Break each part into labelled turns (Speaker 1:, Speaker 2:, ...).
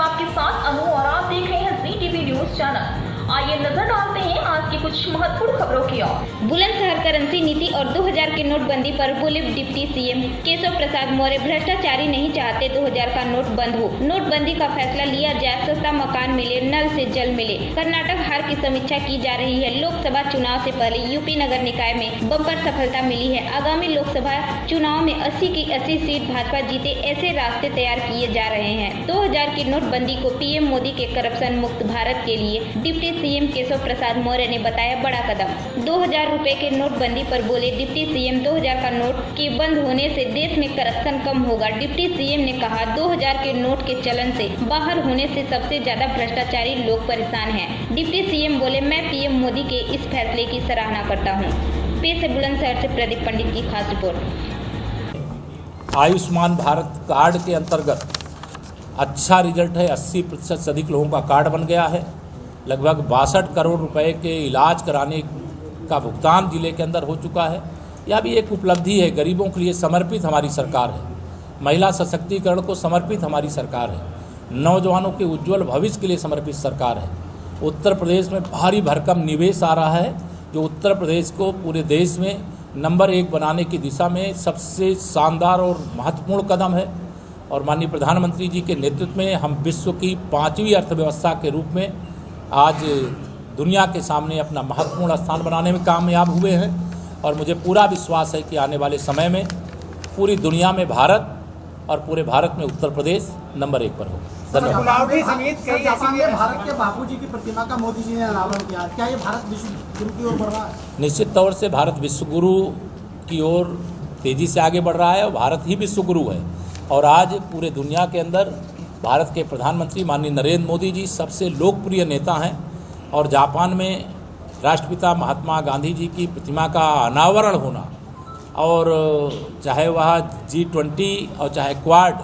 Speaker 1: आपके साथ अनु और आप देख रहे हैं जी टीवी न्यूज चैनल। आइए नजर डालते हैं आज की कुछ महत्वपूर्ण खबरों की ओर।
Speaker 2: बुलंदशहर करेंसी नीति और 2000 की नोटबंदी पर बोले डिप्टी सीएम केशव प्रसाद मौर्य, भ्रष्टाचारी नहीं चाहते 2000 का नोट बंद हो। नोटबंदी का फैसला लिया जाए, सस्ता मकान मिले, नल से जल मिले। कर्नाटक हार की समीक्षा की जा रही है। लोकसभा चुनाव से पहले यूपी नगर निकाय में बम्पर सफलता मिली है। आगामी लोकसभा चुनाव में 80 की 80 सीट भाजपा जीते, ऐसे रास्ते तैयार किए जा रहे हैं। 2000 की नोटबंदी को पीएम मोदी के करप्शन मुक्त भारत के लिए डिप्टी सीएम केशव प्रसाद मौर्य ने बताया बड़ा कदम। 2000 रुपए के नोटबंदी पर बोले डिप्टी सीएम 2000 का नोट के बंद होने से देश में करप्शन कम होगा। डिप्टी सीएम ने कहा 2000 के नोट के चलन से बाहर होने से सबसे ज्यादा भ्रष्टाचारी लोग परेशान हैं। डिप्टी सीएम बोले मैं पीएम मोदी के इस फैसले की सराहना करता हूँ। पेश है बुलंदशहर से प्रदीप पंडित की खास रिपोर्ट।
Speaker 3: आयुष्मान भारत कार्ड के अंतर्गत अच्छा रिजल्ट है। 80% से अधिक लोगों का कार्ड बन गया है। लगभग 62 करोड़ रुपए के इलाज कराने का भुगतान जिले के अंदर हो चुका है। यह भी एक उपलब्धि है। गरीबों के लिए समर्पित हमारी सरकार है। महिला सशक्तिकरण को समर्पित हमारी सरकार है। नौजवानों के उज्जवल भविष्य के लिए समर्पित सरकार है। उत्तर प्रदेश में भारी भरकम निवेश आ रहा है, जो उत्तर प्रदेश को पूरे देश में नंबर 1 बनाने की दिशा में सबसे शानदार और महत्वपूर्ण कदम है। और माननीय प्रधानमंत्री जी के नेतृत्व में हम विश्व की 5वीं अर्थव्यवस्था के रूप में आज दुनिया के सामने अपना महत्वपूर्ण स्थान बनाने में कामयाब हुए हैं। और मुझे पूरा विश्वास है कि आने वाले समय में पूरी दुनिया में भारत और पूरे भारत में उत्तर प्रदेश नंबर 1 पर होगा। धन्यवाद।
Speaker 4: जापान में भारत के बापूजी की प्रतिमा का मोदी जी ने अनावरण किया। क्या ये भारत विश्व गुरु की ओर बढ़ रहा है?
Speaker 3: निश्चित तौर से भारत विश्व गुरु की ओर तेजी से आगे बढ़ रहा है और भारत ही विश्व गुरु है। और आज पूरे दुनिया के अंदर भारत के प्रधानमंत्री माननीय नरेंद्र मोदी जी सबसे लोकप्रिय नेता हैं। और जापान में राष्ट्रपिता महात्मा गांधी जी की प्रतिमा का अनावरण होना, और चाहे वह G20 और चाहे क्वाड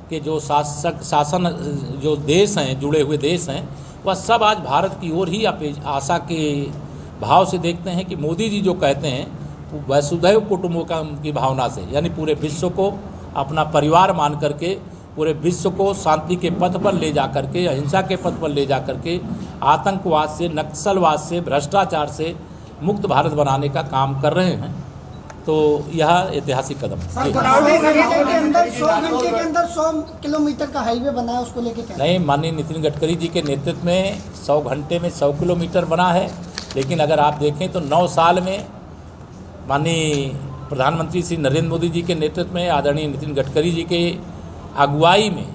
Speaker 3: के जो शासन जो देश हैं, जुड़े हुए देश हैं, वह सब आज भारत की ओर ही आशा के भाव से देखते हैं कि मोदी जी जो कहते हैं वसुधैव कुटुंबकम की भावना से, यानी पूरे विश्व को अपना परिवार मान करके पूरे विश्व को शांति के पथ पर ले जा करके, अहिंसा के पथ पर ले जा करके आतंकवाद से, नक्सलवाद से, भ्रष्टाचार से मुक्त भारत बनाने का काम कर रहे हैं। तो यह ऐतिहासिक कदम है।
Speaker 4: 100 घंटे के अंदर 100 किलोमीटर का हाईवे बना है, उसको लेके क्या?
Speaker 3: नहीं, माननीय नितिन गडकरी जी के नेतृत्व में 100 घंटे में 100 किलोमीटर बना है। लेकिन अगर आप देखें तो 9 साल में माननीय प्रधानमंत्री श्री नरेंद्र मोदी जी के नेतृत्व में, आदरणीय नितिन गडकरी जी के अगुवाई में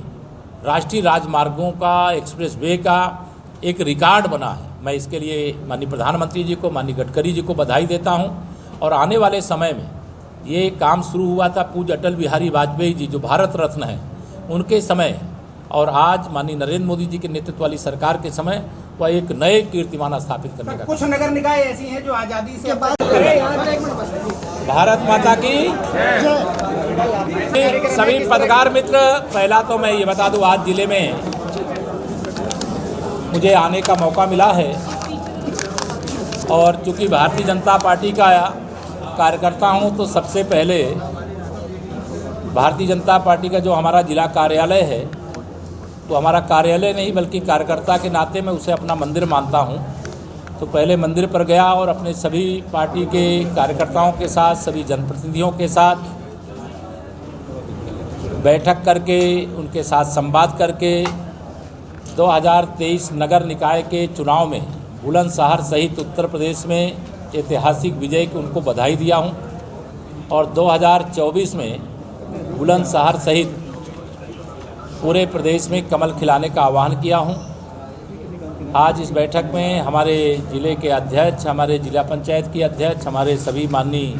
Speaker 3: राष्ट्रीय राजमार्गों का, एक्सप्रेस वे का एक रिकॉर्ड बना है। मैं इसके लिए माननीय प्रधानमंत्री जी को, माननीय गडकरी जी को बधाई देता हूं। और आने वाले समय में ये काम शुरू हुआ था पूज्य अटल बिहारी वाजपेयी जी जो भारत रत्न हैं, उनके समय, और आज माननीय नरेंद्र मोदी जी के नेतृत्व वाली सरकार के समय वह एक नए कीर्तिमान स्थापित करने का।
Speaker 4: कुछ नगर निकाय ऐसी हैं जो आज़ादी से
Speaker 3: भारत माता की सभी पत्रकार मित्र, पहला तो मैं ये बता दूं, आज जिले में मुझे आने का मौका मिला है। और चूँकि भारतीय जनता पार्टी का कार्यकर्ता हूं, तो सबसे पहले भारतीय जनता पार्टी का जो हमारा जिला कार्यालय है, तो हमारा कार्यालय नहीं बल्कि कार्यकर्ता के नाते मैं उसे अपना मंदिर मानता हूं। तो पहले मंदिर पर गया और अपने सभी पार्टी के कार्यकर्ताओं के साथ, सभी जनप्रतिनिधियों के साथ बैठक करके, उनके साथ संवाद करके 2023 नगर निकाय के चुनाव में बुलंदशहर सहित उत्तर प्रदेश में ऐतिहासिक विजय की उनको बधाई दिया हूं। और 2024 में बुलंदशहर सहित पूरे प्रदेश में कमल खिलाने का आह्वान किया हूं। आज इस बैठक में हमारे ज़िले के अध्यक्ष, हमारे जिला पंचायत की अध्यक्ष, हमारे सभी माननीय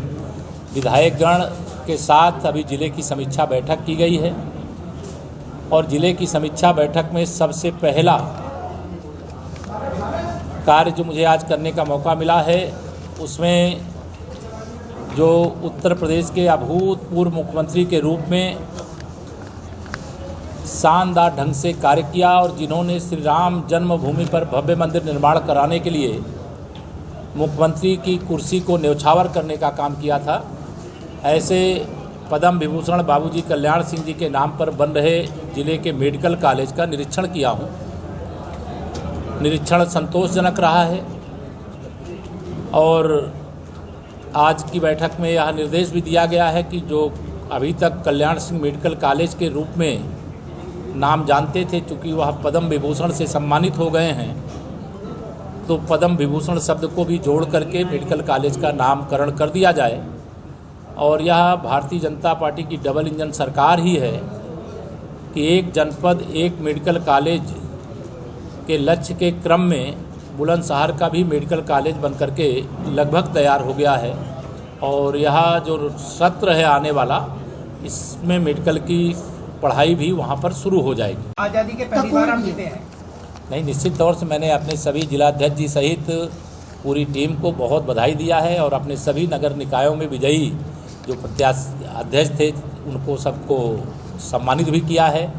Speaker 3: विधायकगण के साथ अभी ज़िले की समीक्षा बैठक की गई है। और ज़िले की समीक्षा बैठक में सबसे पहला कार्य जो मुझे आज करने का मौका मिला है, उसमें जो उत्तर प्रदेश के अभूतपूर्व मुख्यमंत्री के रूप में शानदार ढंग से कार्य किया और जिन्होंने श्री राम जन्मभूमि पर भव्य मंदिर निर्माण कराने के लिए मुख्यमंत्री की कुर्सी को न्यौछावर करने का काम किया था, ऐसे पद्म विभूषण बाबूजी कल्याण सिंह जी के नाम पर बन रहे जिले के मेडिकल कॉलेज का निरीक्षण किया हूँ। निरीक्षण संतोषजनक रहा है और आज की बैठक में यह निर्देश भी दिया गया है कि जो अभी तक कल्याण सिंह मेडिकल कॉलेज के रूप में नाम जानते थे, चूँकि वह पद्म विभूषण से सम्मानित हो गए हैं, तो पद्म विभूषण शब्द को भी जोड़ करके मेडिकल कॉलेज का नामकरण कर दिया जाए। और यह भारतीय जनता पार्टी की डबल इंजन सरकार ही है कि एक जनपद एक मेडिकल कॉलेज के लक्ष्य के क्रम में बुलंदशहर का भी मेडिकल कॉलेज बनकर के लगभग तैयार हो गया है। और यह जो सत्र है आने वाला, इसमें मेडिकल की पढ़ाई भी वहाँ पर शुरू हो जाएगी।
Speaker 4: आज़ादी के पहली बार हम जीते हैं।
Speaker 3: नहीं, निश्चित तौर से मैंने अपने सभी जिलाध्यक्ष जी सहित पूरी टीम को बहुत बधाई दिया है और अपने सभी नगर निकायों में विजयी जो प्रत्याशी अध्यक्ष थे उनको सबको सम्मानित भी किया है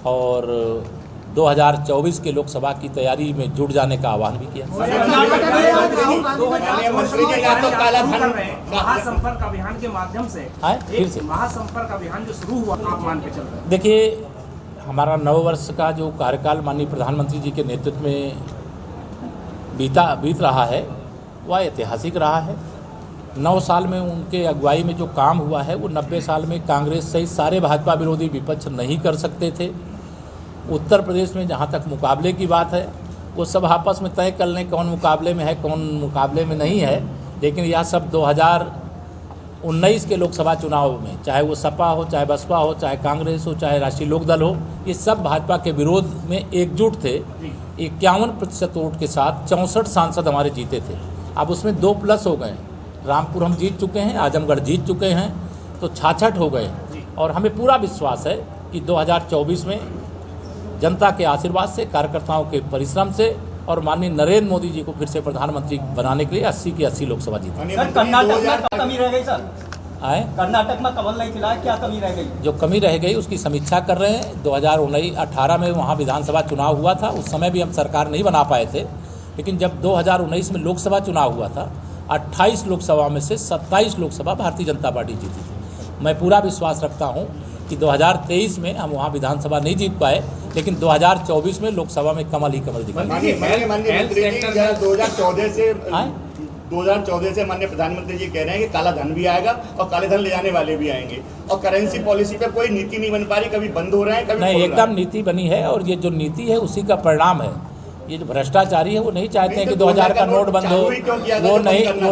Speaker 3: और 2024 के लोकसभा की तैयारी में जुट जाने का आह्वान भी किया।
Speaker 5: महासंपर्क अभियान के माध्यम से
Speaker 3: फिर से
Speaker 5: महासंपर्क अभियान जो शुरू हुआ, आप मान के चल रहे हैं।
Speaker 3: देखिए, हमारा 9 वर्ष का जो कार्यकाल माननीय प्रधानमंत्री जी के नेतृत्व में बीत रहा है वह ऐतिहासिक रहा है। 9 साल में उनके अगुवाई में जो काम हुआ है वो 90 साल में कांग्रेस सहित सारे भाजपा विरोधी विपक्ष नहीं कर सकते थे। उत्तर प्रदेश में जहाँ तक मुकाबले की बात है वो सब आपस में तय कर लें कौन मुकाबले में है कौन मुकाबले में नहीं है, लेकिन यह सब 2019 के लोकसभा चुनाव में, चाहे वो सपा हो, चाहे बसपा हो, चाहे कांग्रेस हो, चाहे राष्ट्रीय लोकदल हो, ये सब भाजपा के विरोध में एकजुट थे। 51% वोट के साथ 64 सांसद हमारे जीते थे। अब उसमें 2 प्लस हो गए, रामपुर हम जीत चुके हैं, आजमगढ़ जीत चुके हैं, तो 66 हो गए। और हमें पूरा विश्वास है कि 2024 में जनता के आशीर्वाद से, कार्यकर्ताओं के परिश्रम से और माननीय नरेंद्र मोदी जी को फिर से प्रधानमंत्री बनाने के लिए 80 की 80 लोकसभा जीतेंगे।
Speaker 4: सर, कर्नाटक में क्या कमी रह गई सर?
Speaker 3: आए
Speaker 4: कर्नाटक में कमल नहीं खिलाया, क्या कमी रह गई?
Speaker 3: जो कमी रह गई उसकी समीक्षा कर रहे हैं। 2018 में वहाँ विधानसभा चुनाव हुआ था, उस समय भी हम सरकार नहीं बना पाए थे, लेकिन जब 2019 में लोकसभा चुनाव हुआ था, 28 लोकसभा में से 27 लोकसभा भारतीय जनता पार्टी जीती थी। मैं पूरा विश्वास रखता हूँ कि 2023 में हम वहाँ विधानसभा नहीं जीत पाए, लेकिन 2024 में लोकसभा में कमल ही कमल दिखाई।
Speaker 6: 2014 से माननीय प्रधानमंत्री जी कह रहे हैं कि काला धन भी आएगा और काले धन ले जाने वाले भी आएंगे, और करेंसी पॉलिसी पे कोई नीति नहीं बन पा रही, कभी बंद हो रहे हैं, कभी
Speaker 3: नहीं, एकदम नीति बनी है और ये जो नीति है उसी का परिणाम है। ये जो भ्रष्टाचारी है वो नहीं चाहते हैं कि 2000 का नोट बंद हो, वो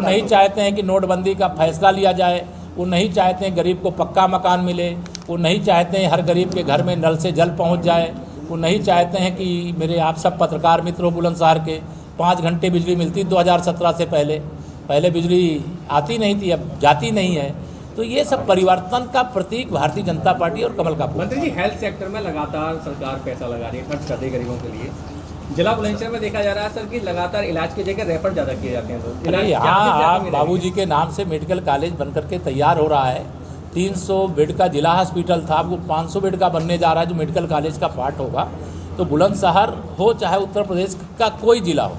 Speaker 3: नहीं चाहते हैं कि नोटबंदी का फैसला लिया जाए, वो नहीं चाहते हैं गरीब को पक्का मकान मिले, वो नहीं चाहते हैं हर गरीब के घर में नल से जल पहुंच जाए, वो नहीं चाहते हैं कि मेरे आप सब पत्रकार मित्र हो बुलंदशहर के 5 घंटे बिजली मिलती 2017 से पहले बिजली आती नहीं थी, अब जाती नहीं है। तो ये सब परिवर्तन का प्रतीक भारतीय जनता पार्टी और कमल का।
Speaker 7: मंत्री जी, हेल्थ सेक्टर में लगातार सरकार पैसा लगा रही है, खर्च कर रही है गरीबों के लिए। जिला बुलंदशहर में देखा जा रहा है सर कि लगातार इलाज की जगह रेफर ज़्यादा किए जाते हैं। तो
Speaker 3: यहाँ आप बाबूजी के नाम से मेडिकल कॉलेज बनकर के तैयार हो रहा है। 300 बेड का जिला हॉस्पिटल था, वो 500 बेड का बनने जा रहा है, जो मेडिकल कॉलेज का पार्ट होगा। तो बुलंदशहर हो चाहे उत्तर प्रदेश का कोई जिला हो,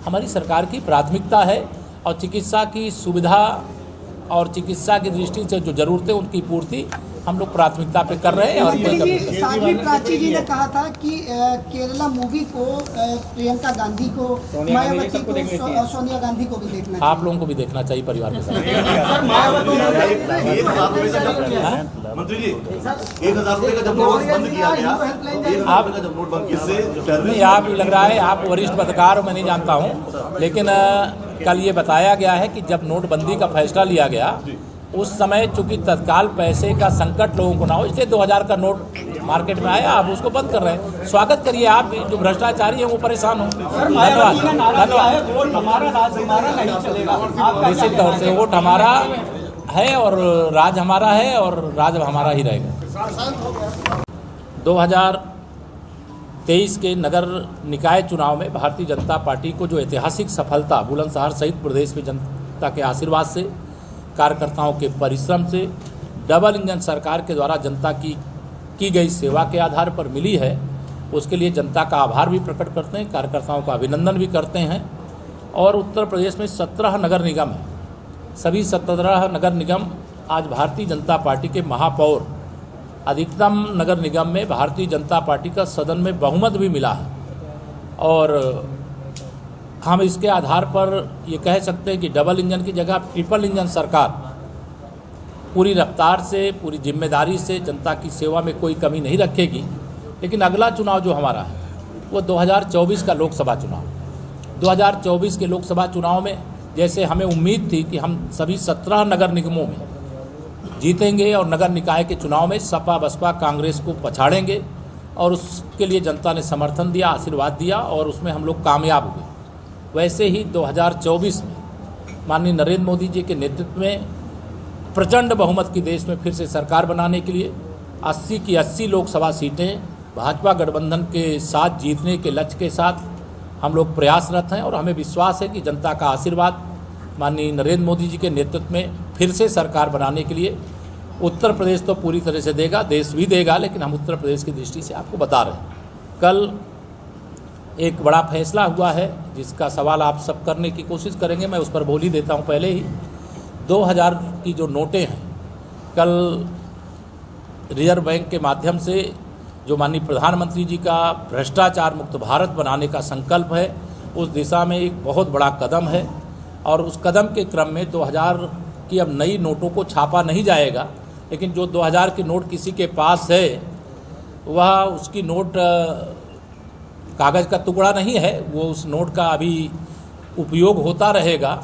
Speaker 3: हमारी सरकार की प्राथमिकता है और चिकित्सा की सुविधा और चिकित्सा की दृष्टि से जो ज़रूरतें उनकी पूर्ति हम लोग प्राथमिकता पे कर रहे हैं। और
Speaker 8: साध्वी प्राची जी ने कहा था कि केरला मूवी को प्रियंका गांधी को, मायावती को, सोनिया गांधी को भी देखना चाहिए।
Speaker 3: आप लोगों को भी देखना चाहिए परिवार के साथ।
Speaker 6: मंत्री जी, 1000 रुपये का जब नोट बंद किया गया,
Speaker 3: नहीं, आप लग रहा है आप वरिष्ठ पत्रकार हो, मैं नहीं जानता हूँ, लेकिन कल ये बताया गया है कि जब नोटबंदी का फैसला लिया गया उस समय चूंकि तत्काल पैसे का संकट लोगों को ना हो, इसलिए 2000 का नोट मार्केट में आया, आप उसको बंद कर रहे हैं। स्वागत करिए, आप जो भ्रष्टाचारी हैं वो परेशान हो। धन्यवाद। निश्चित तौर से वोट हमारा है और राज हमारा है और राज हमारा ही रहेगा। 2023 के नगर निकाय चुनाव में भारतीय जनता पार्टी को जो ऐतिहासिक सफलता बुलंदशहर सहित प्रदेश में जनता के आशीर्वाद से, कार्यकर्ताओं के परिश्रम से, डबल इंजन सरकार के द्वारा जनता की गई सेवा के आधार पर मिली है, उसके लिए जनता का आभार भी प्रकट करते हैं, कार्यकर्ताओं का अभिनंदन भी करते हैं। और उत्तर प्रदेश में 17 नगर निगम है, सभी 17 नगर निगम आज भारतीय जनता पार्टी के महापौर, अधिकतम नगर निगम में भारतीय जनता पार्टी का सदन में बहुमत भी मिला है और हम इसके आधार पर ये कह सकते हैं कि डबल इंजन की जगह ट्रिपल इंजन सरकार पूरी रफ्तार से, पूरी जिम्मेदारी से जनता की सेवा में कोई कमी नहीं रखेगी। लेकिन अगला चुनाव जो हमारा है वो 2024 का लोकसभा चुनाव। 2024 के लोकसभा चुनाव में जैसे हमें उम्मीद थी कि हम सभी 17 नगर निगमों में जीतेंगे और नगर निकाय के चुनाव में सपा बसपा कांग्रेस को पछाड़ेंगे और उसके लिए जनता ने समर्थन दिया, आशीर्वाद दिया और उसमें हम लोग कामयाब हुए। वैसे ही 2024 में माननीय नरेंद्र मोदी जी के नेतृत्व में प्रचंड बहुमत की देश में फिर से सरकार बनाने के लिए 80 की 80 लोकसभा सीटें भाजपा गठबंधन के साथ जीतने के लक्ष्य के साथ हम लोग प्रयासरत हैं और हमें विश्वास है कि जनता का आशीर्वाद माननीय नरेंद्र मोदी जी के नेतृत्व में फिर से सरकार बनाने के लिए उत्तर प्रदेश तो पूरी तरह से देगा, देश भी देगा, लेकिन हम उत्तर प्रदेश की दृष्टि से आपको बता रहे हैं। कल एक बड़ा फैसला हुआ है जिसका सवाल आप सब करने की कोशिश करेंगे, मैं उस पर बोल ही देता हूं। पहले ही 2000 की जो नोटें हैं, कल रिजर्व बैंक के माध्यम से जो माननीय प्रधानमंत्री जी का भ्रष्टाचार मुक्त भारत बनाने का संकल्प है, उस दिशा में एक बहुत बड़ा कदम है और उस कदम के क्रम में 2000 की अब नई नोटों को छापा नहीं जाएगा, लेकिन जो 2000 की नोट किसी के पास है वह उसकी नोट कागज़ का टुकड़ा नहीं है, वो उस नोट का अभी उपयोग होता रहेगा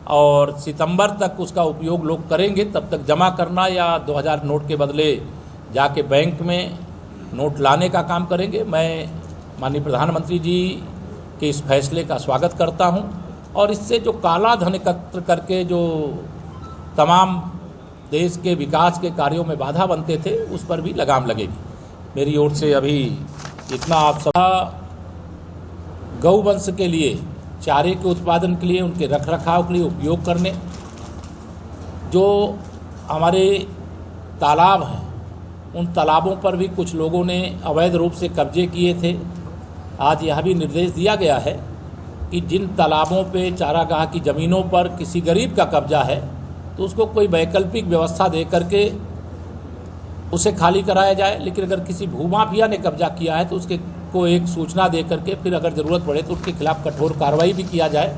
Speaker 3: और सितंबर तक उसका उपयोग लोग करेंगे। तब तक जमा करना या 2000 नोट के बदले जाके बैंक में नोट लाने का काम करेंगे। मैं माननीय प्रधानमंत्री जी के इस फैसले का स्वागत करता हूं और इससे जो काला धन एकत्र करके जो तमाम देश के विकास के कार्यों में बाधा बनते थे उस पर भी लगाम लगेगी। मेरी ओर से अभी इतना। आप सब गौवंश के लिए, चारे के उत्पादन के लिए, उनके रखरखाव के लिए उपयोग करने जो हमारे तालाब हैं उन तालाबों पर भी कुछ लोगों ने अवैध रूप से कब्जे किए थे। आज यह भी निर्देश दिया गया है कि जिन तालाबों पे चारागाह की ज़मीनों पर किसी गरीब का कब्जा है तो उसको कोई वैकल्पिक व्यवस्था दे करके उसे खाली कराया जाए, लेकिन अगर किसी भूमाफिया ने कब्जा किया है तो उसके को एक सूचना दे करके फिर अगर ज़रूरत पड़े तो उसके खिलाफ कठोर कार्रवाई भी किया जाए,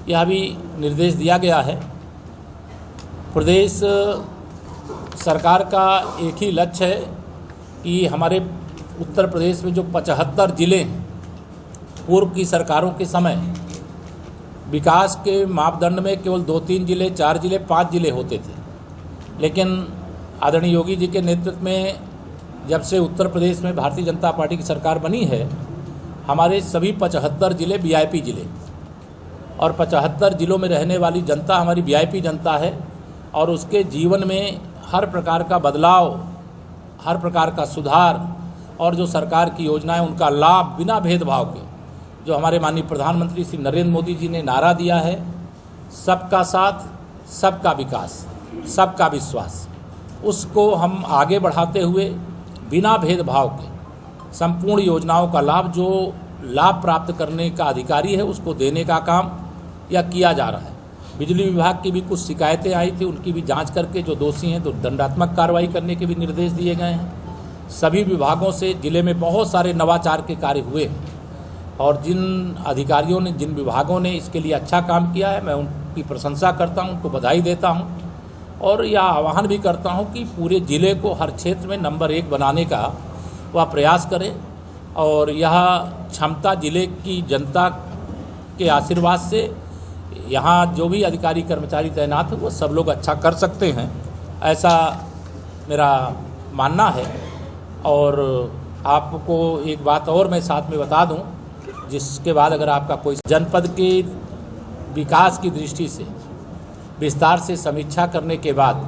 Speaker 3: यह भी निर्देश दिया गया है। प्रदेश सरकार का एक ही लक्ष्य है कि हमारे उत्तर प्रदेश में जो 75 ज़िले हैं, पूर्व की सरकारों के समय विकास के मापदंड में केवल 2-3 ज़िले, 4 ज़िले, 5 ज़िले होते थे, लेकिन आदरणीय योगी जी के नेतृत्व में जब से उत्तर प्रदेश में भारतीय जनता पार्टी की सरकार बनी है, हमारे सभी 75 ज़िले वीआईपी ज़िले और 75 ज़िलों में रहने वाली जनता हमारी वीआईपी जनता है और उसके जीवन में हर प्रकार का बदलाव, हर प्रकार का सुधार और जो सरकार की योजनाएं उनका लाभ बिना भेदभाव के, जो हमारे माननीय प्रधानमंत्री श्री नरेंद्र मोदी जी ने नारा दिया है, सबका साथ, सबका विकास, सबका विश्वास, उसको हम आगे बढ़ाते हुए बिना भेदभाव के संपूर्ण योजनाओं का लाभ जो लाभ प्राप्त करने का अधिकारी है उसको देने का काम यह किया जा रहा है। बिजली विभाग की भी कुछ शिकायतें आई थी, उनकी भी जांच करके जो दोषी हैं तो दंडात्मक कार्रवाई करने के भी निर्देश दिए गए हैं। सभी विभागों से जिले में बहुत सारे नवाचार के कार्य हुए और जिन अधिकारियों ने, जिन विभागों ने इसके लिए अच्छा काम किया है, मैं उनकी प्रशंसा करता हूं, उनको बधाई देता हूं और यह आह्वान भी करता हूं कि पूरे ज़िले को हर क्षेत्र में नंबर 1 बनाने का वह प्रयास करें और यह क्षमता ज़िले की जनता के आशीर्वाद से यहाँ जो भी अधिकारी कर्मचारी तैनात हैं वो सब लोग अच्छा कर सकते हैं, ऐसा मेरा मानना है। और आपको एक बात और मैं साथ में बता दूं, जिसके बाद अगर आपका कोई जनपद के विकास की दृष्टि से विस्तार से समीक्षा करने के बाद,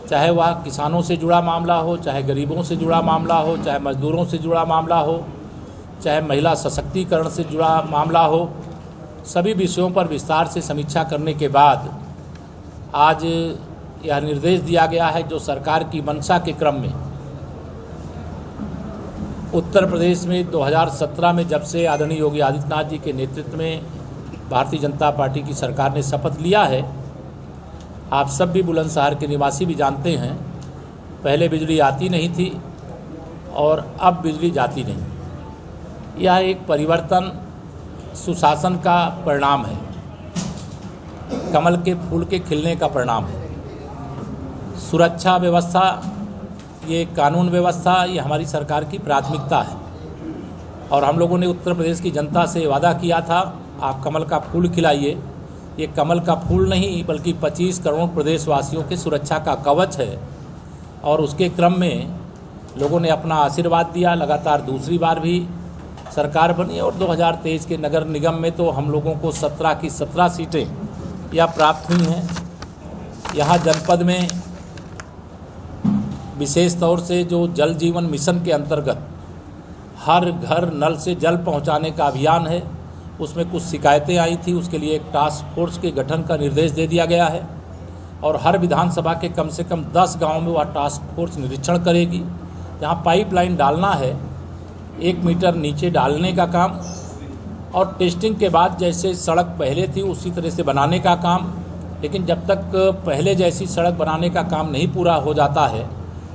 Speaker 3: चाहे वह किसानों से जुड़ा मामला हो, चाहे गरीबों से जुड़ा मामला हो, चाहे मजदूरों से जुड़ा मामला हो, चाहे महिला सशक्तिकरण से जुड़ा मामला हो, सभी विषयों पर विस्तार से समीक्षा करने के बाद आज यह निर्देश दिया गया है जो सरकार की मंशा के क्रम में उत्तर प्रदेश में 2017 में जब से आदरणीय योगी आदित्यनाथ जी के नेतृत्व में भारतीय जनता पार्टी की सरकार ने शपथ लिया है, आप सब भी बुलंदशहर के निवासी भी जानते हैं, पहले बिजली आती नहीं थी और अब बिजली जाती नहीं। यह एक परिवर्तन सुशासन का परिणाम है, कमल के फूल के खिलने का परिणाम है। सुरक्षा व्यवस्था, ये कानून व्यवस्था, ये हमारी सरकार की प्राथमिकता है और हम लोगों ने उत्तर प्रदेश की जनता से वादा किया था, आप कमल का फूल खिलाइए। ये कमल का फूल नहीं बल्कि 25 करोड़ प्रदेशवासियों के सुरक्षा का कवच है और उसके क्रम में लोगों ने अपना आशीर्वाद दिया। लगातार दूसरी बार भी सरकार बनी और 2023 के नगर निगम में तो हम लोगों को 17 की 17 सीटें यह प्राप्त हुई हैं। यहाँ जनपद में विशेष तौर से जो जल जीवन मिशन के अंतर्गत हर घर नल से जल पहुँचाने का अभियान है, उसमें कुछ शिकायतें आई थी, उसके लिए एक टास्क फोर्स के गठन का निर्देश दे दिया गया है और हर विधानसभा के कम से कम 10 गांव में वह टास्क फोर्स निरीक्षण करेगी। जहां पाइपलाइन डालना है, 1 मीटर नीचे डालने का काम और टेस्टिंग के बाद जैसे सड़क पहले थी उसी तरह से बनाने का काम। लेकिन जब तक पहले जैसी सड़क बनाने का काम नहीं पूरा हो जाता है,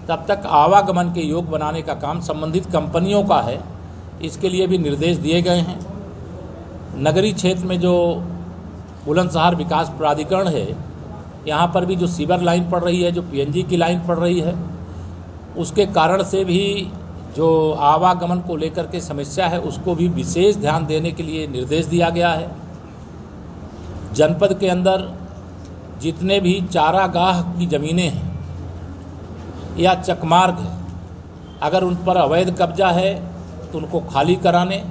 Speaker 3: तब तक आवागमन के योग बनाने का काम संबंधित कंपनियों का है। इसके लिए भी निर्देश दिए गए हैं। नगरीय क्षेत्र में जो बुलंदशहर विकास प्राधिकरण है, यहाँ पर भी जो सीवर लाइन पड़ रही है, जो पीएनजी की लाइन पड़ रही है, उसके कारण से भी जो आवागमन को लेकर के समस्या है उसको भी विशेष ध्यान देने के लिए निर्देश दिया गया है। जनपद के अंदर जितने भी चारागाह की ज़मीनें हैं या चकमार्ग है, अगर उन पर अवैध कब्जा है तो उनको खाली कराने